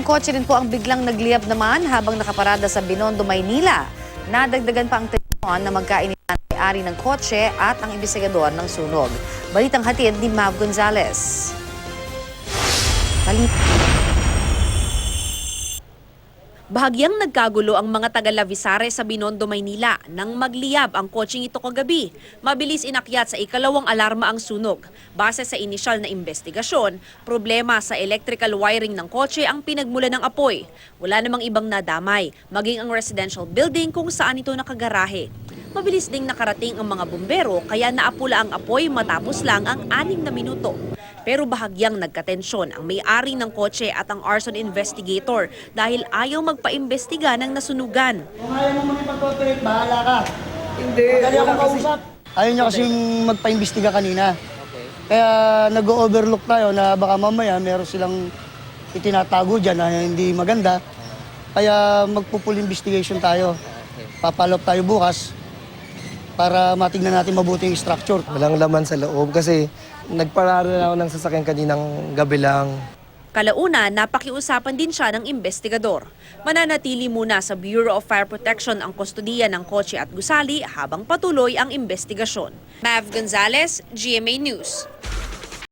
kotse rin po ang biglang nagliyab naman habang nakaparada sa Binondo, Maynila. Nadagdagan pa ang tensyon na magkainitan ang may-ari ng kotse at ang investigador ng sunog. Balitang hatid ni Mav Gonzalez. Bahagyang nagkagulo ang mga taga-Lavisare sa Binondo, Maynila nang magliyab ang kotseng ito kagabi. Mabilis inakyat sa ikalawang alarma ang sunog. Base sa inisyal na investigasyon, problema sa electrical wiring ng kotse ang pinagmulan ng apoy. Wala namang ibang nadamay, maging ang residential building kung saan ito nakagarahe. Mabilis ding nakarating ang mga bumbero kaya naapula ang apoy matapos lang ang 6 na minuto. Pero bahagyang nagkatensyon ang may-ari ng kotse at ang arson investigator dahil ayaw magpaimbestiga ng nasunugan. Kung ayaw mo makipag-cooperate, bahala ka. Hindi. Madali ako kausap. Ayaw niya kasi magpa-imbestiga kanina. Kaya nag-overlook tayo na baka mamaya meron silang itinatago dyan na hindi maganda. Kaya magpo-full investigation tayo. Papalop tayo bukas para matignan natin mabuti yung structure. Walang laman sa loob kasi nagparada na ako ng sasakyan kaninang gabi lang. Kalauna, napakiusapan din siya ng investigador. Mananatili muna sa Bureau of Fire Protection ang kustodiya ng kotse at gusali habang patuloy ang investigasyon. Mav Gonzalez, GMA News.